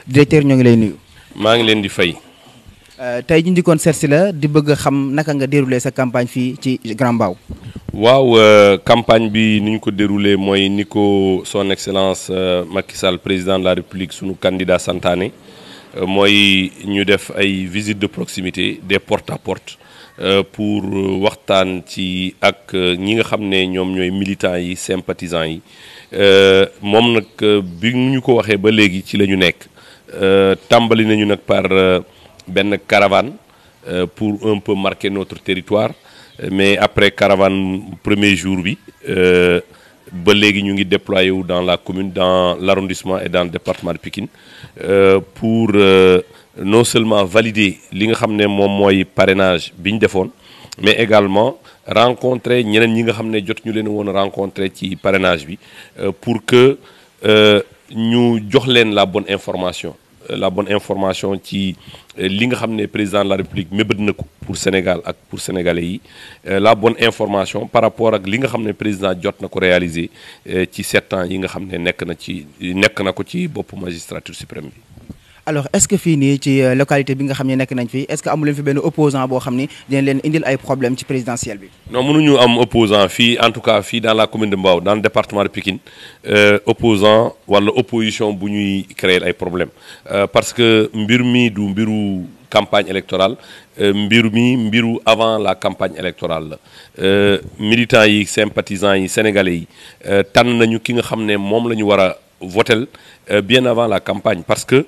directeur ñoo ngi lay nuyu. maa ngi leen di fay. tey ñu ndikoon seet si la di bëgg a xam naka nga déroulé sa campagne fii ci Grand Mbao. waaw campagne bi ni ñu ko déroulé mooy ni ko son excellence Macky Sall président de la République sunu candidat santaane mooy ñu def ay visites de proximité des porte à porte pour waxtaan ci ak ñi nga xam ne ñoom ñooy militants yi sympathisants yi moom nag bi ñu ko waxee ba léegi ci la ñu nekk tàmbali nañu nag par benn caravane pour un peu marquer notre territoire mais après caravane premier jour bi ba léegi ñu ngi déployé wu dans la commune dans l'arrondissement et dans le département de Pikine pour non seulement valider li nga xam ne moom mooy parrainage bi ñu defoon mais également rencontrer ñeneen ñi nga xam ne jot ñu leen woon rencontrer ci parrainage bi pour que ñu jox leen la bonne information ci li nga xam ne président de la République mébét na ko pour Sénégal ak pour sénégalais yi la bonne information par rapport ak li nga xam ne président jot na ko réaliser ci 7 ans yi nga xam ne nekk na ko ci boppu magistrature suprême bi. alors est-ce que fii nii ci localité bi nga xam ne nekk nañ fi est-ce que amu leen fi benn opposant boo xam ni dina leen indil ay problème ci présidentielle bi. non mënuñu am opposant fii en tout cas fii dans la commune de Mbao dans le département de Pikine opposant wala opposition bu ñuy créer ay problème parce que mbir mi du mbiru campagne électorale mbiru avant la campagne électorale la militants yi sympathisants yi sénégalais yi tànn nañu ki nga xam ne moom la ñu war a votel bien avant la campagne parce que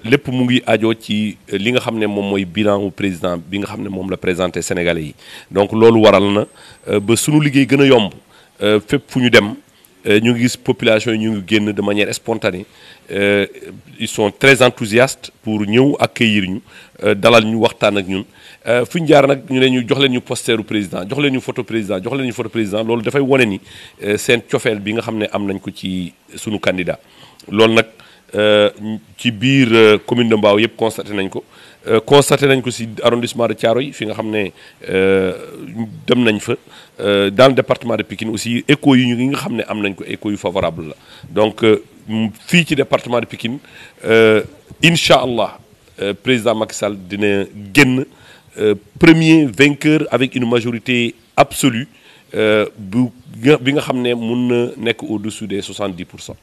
lépp mu ngi ajoo ci li nga xam ne moom mooy bilan wu président bi nga xam ne moom la présenté Sénégalais yi donc loolu waral na ba sunu liggéey gën a yomb fépp fu ñu dem ñu ngi gis population yi ñu ngi génn de manière spontanée ils sont très enthousiastes pour ñëw accueillir ñu dalal ñu waxtaan ak ñun fu ñu jaar nag ñu ne ñu jox leen ñu posteru président jox leen ñu photo président loolu dafay wone ni seen cofeel bi nga xam ne am nañ ko ci sunu candidat loolu nag ci biir commune de Mbao yëpp constaté nañ ko ci arrondissement de Thiaroye fi nga xam ne dem nañ fa dans le département de Pikine aussi écho yi nga xam ne am nañ ko écho yu favorable la donc fii ci département de Pikine incha allah président Macky Sall dina génn premier vainqueur avec une majorité absolue bi nga xam ne mun na nekk au-dessous des 70%.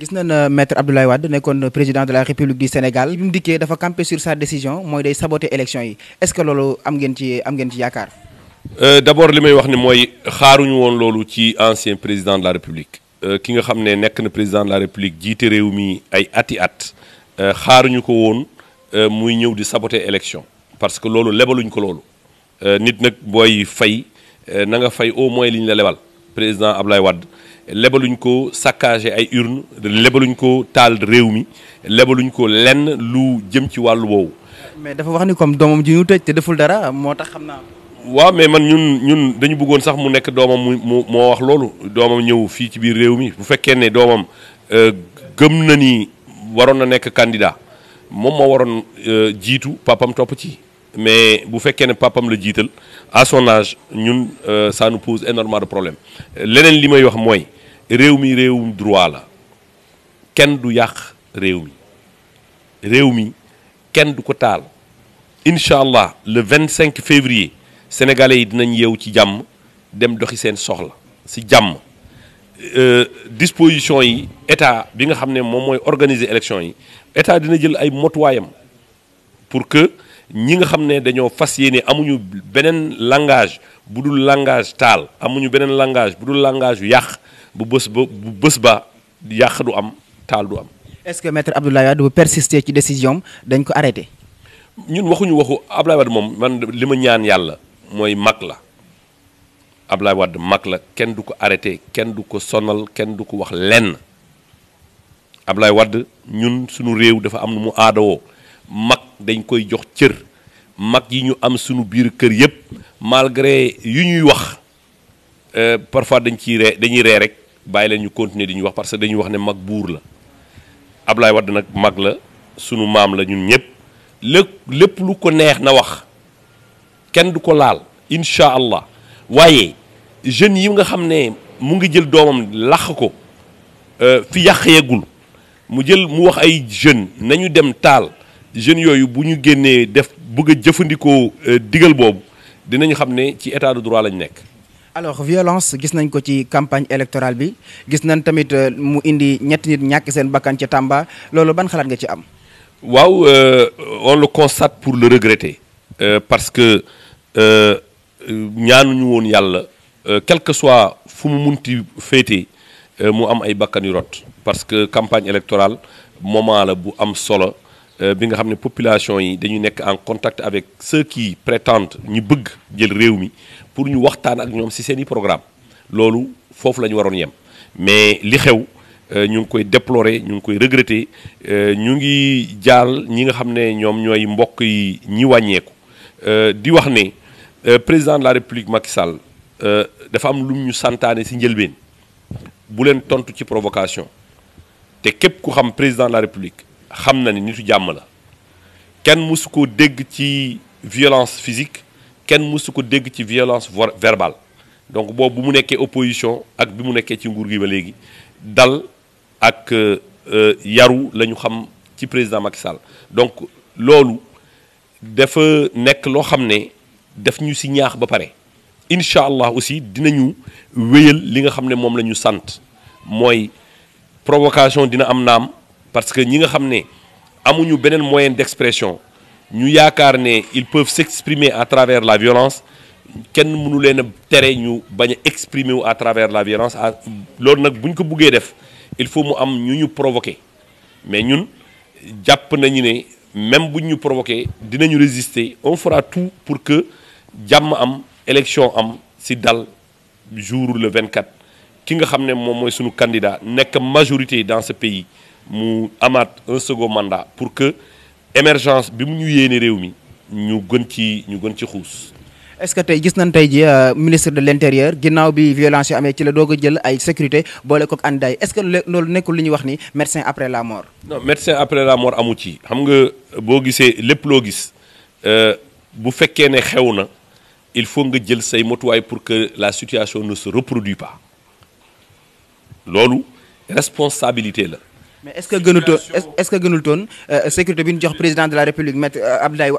gis nañ maître Abdoulaye Wade nekkoon président de la République du Sénégal bi mu dikkee dafa camper sur sa décision mooy day saboter élection yi est-ce que loolu am ngeen ci yaakaar. d'abord li may wax ni mooy xaaruñu woon loolu ci ancien président de la République ki nga xam ne nekk na président de la République jiite réew mi ay at xaaruñu ko woon muy ñëw di saboter élection parce que loolu lebaluñ ko loolu nit nag booy fay na nga fay au moins li ñu la lebal président Abdoulaye Wade. lebaluñ ko saccagé ay urne lebaluñ ko taal réew mi lebaluñ ko lenn lu jëm ci wàllu woowu. mais dafa wax ni comme doomam ji ñu tëj te deful dara moo tax xam naa. waaw mais man ñun dañu bëggoon sax mu nekk doomam moo wax loolu doomam ñëw fii ci biir réew mi bu fekkee ne doomam gëm na ni waroon na nekk candidat moom moo waroon jiitu papam topp ci mais bu fekkee ne papam la jiital à son âge ñun ça nous pose énormément de problème leneen li may wax mooy. réew mi réewum droit la kenn du yàq réew mi kenn du ko taal incha allah le 25 février sénégalais yi dinañ yeewu ci jàmm dem doxi seen soxla si jàmm disposition yi état bi nga xam ne moom mooy organiser élection yi état dina jël ay motuwaayam pour que ñi nga xam ne dañoo fas yéene amuñu beneen langage bu dul langage taal amuñu beneen langage bu dul langage yu yàq bu bës ba yàq du am taal du am. est-ce que maître Abdoulaye Wade bu persister ci décision dañ ko arrêté. ñun waxuñu waxu Abdoulaye Wade moom man li ma ñaan yàlla mooy mag la Abdoulaye Wade mag la kenn du ko arrêté kenn du ko sonal kenn du ko wax lenn Abdoulaye Wade ñun suñu réew dafa am nu mu aadawoo mag dañ koy jox cër mag yi ñu am suñu biir kër yépp malgré yu ñuy wax parfois dañuy ree rek bàyyi leen ñu continuer di ñu wax parce que dañuy wax ne mag buur la Abdoulaye Wade nag mag la sunu maam la ñun ñëpp lépp lu ko neex na wax kenn du ko laal incha allah waaye jeunes yi nga xam ne mu ngi jël doomam lax ko fi yàq yeggul mu jël mu wax ay jeunes nañu dem taal jeunes yooyu bu ñu génnee def bëgg a jëfandikoo digal boobu dinañu xam ne ci état de droit lañ nekk. alors violence gis nañ ko ci campagne électorale bi gis nañ tamit mu indi ñetti nit ñàkk seen bakkan ca Tamba loolu ban xalaat nga ci am. waaw on le constate pour le regretter parce que ñaanuñu woon yàlla quel que soit fu mu munti féete mu am ay bakkan yu rot parce que campagne électorale moment la bu am solo bi nga xam ne population yi dañu nekk en contact avec ceux qui prétendent ñu bëgg jël réew mi pour ñu waxtaan ak ñoom ci seeni programme loolu foofu la ñu waroon yem mais li xew ñu ngi koy déplorer ñu ngi koy regretter ñu ngi jaal ñi nga xam ne ñoom ñooy mbokk yi ñi wàññeeku di wax ne président de la république Macky Sall dafa am lu ñu santaane ci njëlbeen bu leen tontu ci provocation te képp ku xam président de la république xam na ni nitu jàmm la kenn mësu ko dégg ci violence physique kenn mësu ko dégg ci violence verbale donc boobu bu mu nekkee opposition ak bi mu nekkee ci nguur gi ba léegi dal ak yaru la ñu xam ci président Macky Sall donc loolu dafa nekk loo xam ne daf ñu ci ñaax ba pare incha allah aussi dinañu wéyal li nga xam ne moom la ñu sant mooy provocation dina am naam parce que ñi nga xam ne amuñu beneen moyen d'expression ñu yaakaar ne ils peuvent s'exprimer à travers la violence kenn mënu leen a tere ñu bañ a exprimer wu à travers la violence loolu nag bu ñu ko buggee def il faut mu am ñu provoquer mais ñun jàpp nañu ne même bu ñu provoquer dinañu résister on fera tout pour que jàmm am élection am ci dal jour le 24 ki nga xam ne moom mooy sunu candidat nekk majorité dans ce pays mu amaat un second mandat pour que émergence bi mu ñu yéene réew mi ñu gën ci xuus. est-ce que tey gis nañ tey ji ministre de l'intérieur ginnaaw bi violence yi amee ci la doog a jël ay sécurité boole ko candidat yi est-ce que loolu nekkul li ñuy wax ni médecin après la mort. non médecin après la mort amu ci xam nga boo gisee lépp loo gis bu fekkee ne xew na il faut nga jël say motuwaay pour que la situation ne se reproduise pas loolu responsabilité la. mais est-ce que gënul toon sécurité bi ñu jox président de la république maître Abdoulaye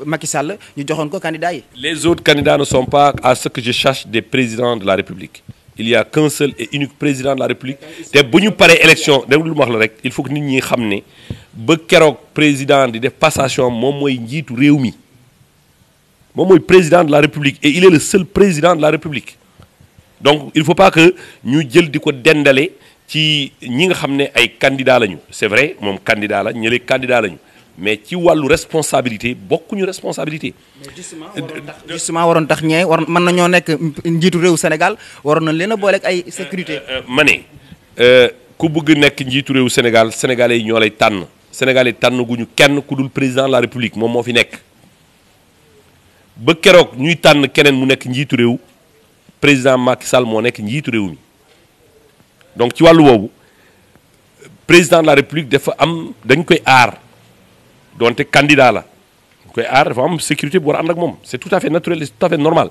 Macky Sall ñu joxoon ko candidat yi. les autres candidats ne sont pas à ce que je cherche des présidents de la république il y a qu'un seul et unique président de la république te bu ñu paree élection déglu lu ma wax la rek il faut que nit ñi xam ne ba keroog président di def passation moom mooy njiitu réew mi moom mooy président de la république et il est le seul président de la république donc il faut pas que ñu jël di ko dendale ci ñi nga xam ne ay candidat lañu c'est vrai moom candidat la ñële candidat lañu mais ci wàllu responsabilité bokkuñu responsabilité. mais justement waroon tax ñee mën nañoo nekk njiitu réew Sénégal waroon na leen a booleeg ay sécurité. ma ne ku bëgg nekk njiitu réew Sénégal sénégalais yi ñoo lay tànn sénégalais tànn guñu kenn ku dul président de la république moom moo fi nekk ba keroog ñuy tànn keneen mu nekk njiitu réew président Macky Sall moo nekk njiitu réew mi. donc ci wàllu woowu président de la république dafa am dañ koy aar donte candidat la dañ koy aar dafa am sécurité bu war a ànd ak moom c'est tout à fait naturel et tout à fait normal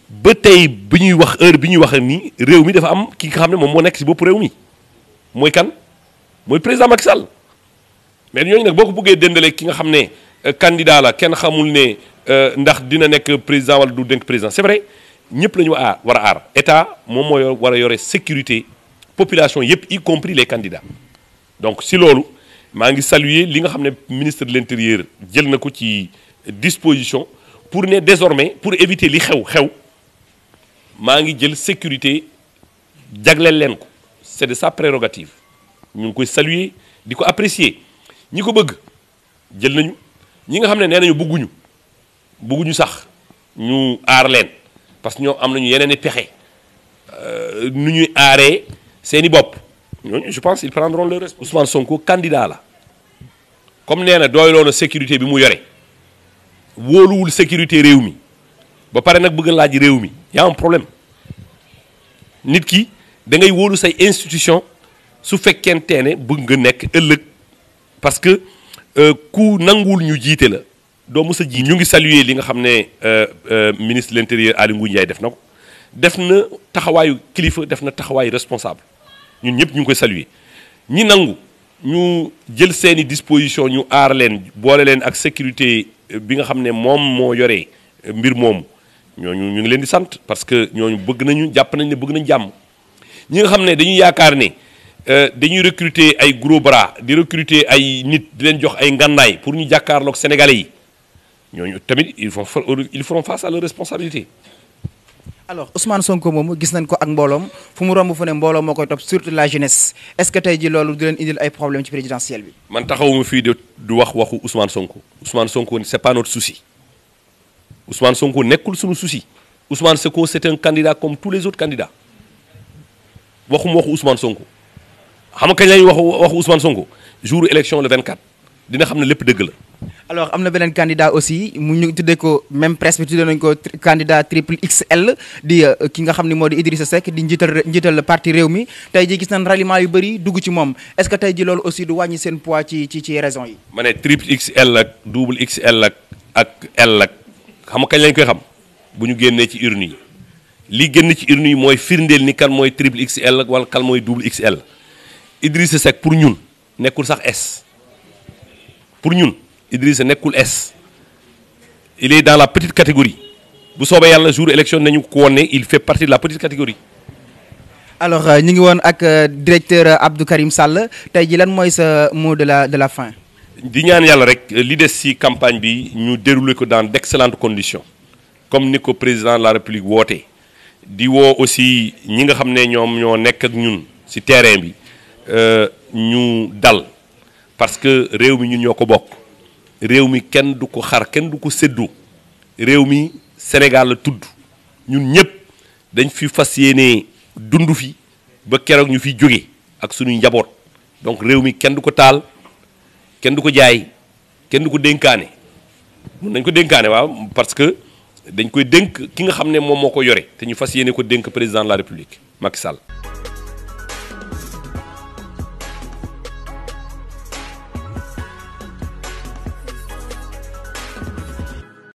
ba tey bi ñuy wax heure bi ñuy wax ni réew mi dafa am ki nga xam ne moom moo nekk ci bopp réew mi mooy kan mooy président Macky Sall mais ñooñu nag boo ko bëggee dendale ki nga xam ne candidat la kenn xamul ne ndax dina nekk président wala du nekk président c'est vrai ñëpp la ñu war a aar état moom mooy war a yore sécurité population yëpp y compris les candidats donc si loolu maa ngi saluer li nga xam ne ministre de l'intérieur jël na ko ci disposition pour ne désormais pour éviter li xew maa ngi jël sécurité jagleel leen ko c'est de sa prérogative ñu ngi koy saluer di ko apprécier ñi ko bëgg jël nañu ñi nga xam ne nee nañu bëgguñu sax ñu aar leen parce que ñoo am nañu yeneen i pexe nu ñuy aaree seeni bopp ñooñu je pense ils prendront leur responsabilité. Ousmane Sonko candidat la comme nee na doyloo na sécurité bi mu yore wóoluwul sécurité réew mi ba pare nag bëgg a laaj réew mi y a un problème nit ki da ngay wóolu say institution su fekkente ne bëgg nga nekk ëllëg parce que ku nanguwul ñu jiite la doo mës a jiite. ñu ngi saluer li nga xam ne ministre de l'intérieur Aly Ngouille Ndiaye def na ko def na taxawaayu kilifa def na taxawaayu responsable ñun ñëpp ñu ngi koy saluer ñi nangu ñu jël seeni disposition ñu aar leen boole leen ak sécurité bi nga xam ne moom moo yoree mbir moomu ñooñu ñu ngi leen di sant parce que ñooñu bëgg nañu jàpp nañ ne bëgg nañ jàmm. ñi nga xam ne dañuy yaakaar ne dañuy recruter ay gros bras di recruter ay nit di leen jox ay ngànnaay pour ñu jàkkaarloog sénégalais yi ñooñu tamit ils feront face à leurs responsabilités. alors Ousmane Sonko moom gis nañ ko ak mbooloom fu mu romb fu ne mbooloo moo koy topp surtout la jeunesse est-ce que tey ji loolu di leen indil ay problème ci présidentielle bi. man taxawuma fii du wax waxu Ousmane Sonko Ousmane Sonko c'est pas notre souci Ousmane Sonko nekkul suñu souci Ousmane Sonko c'est un candidat comme tous les autres candidats waxuma waxu Ousmane Sonko xam nga kañ lañuy waxu Ousmane Sonko jour élection le 24 dina xam ne lépp dëgg la. alors am na beneen candidat aussi mu ñu tuddee ko même presse bi tuddee nañu ko candidat triple XL di ki nga xam ne moo di Idrissa Seck di njiital parti réew mi tey ji gis nañ ralliement yu bëri dugg ci moom est-ce que tey ji loolu aussi du wàññi seen poids ci raison yi. ma ne triple XL ak double XL ak L ak xam nga kañ lañ koy xam bu ñu génnee ci urne yi li génn ci urne yi mooy firndeel ni kan mooy triple XL wala kan mooy double XL Idrissa Seck pour ñun nekkul sax S pour ñun. Idrissa nekkul S il est dans la petite catégorie bu soobee yàlla jour élection nañu ko woon ne il fait partie de la petite catégorie. alors ñu ngi woon ak directeur Abdou Karim Sall tey ji lan mooy sa mot de la fin. di ñaan yàlla rek li des ci campagne bi ñu dérouler ko dans d'excellentes conditions comme ni ko président de la République wootee di woo aussi ñi nga xam ne ñoom ñoo nekk ak ñun ci terrain bi ñu dal parce que réew mi ñun ñoo ko bokk. réew mi kenn du ko xar kenn du ko séddoo réew mi Sénégal la tudd ñun ñëpp dañ fi fas yéene dund fi ba keroog ñu fi jóge ak suñuy njaboot donc réew mi kenn du ko taal kenn du ko jaay kenn du ko dénkaane mun nañ ko dénkaane waaw parce que dañ koy dénk ki nga xam ne moom moo ko yore te ñu fas yéene ko dénk président de la République Macky Sall.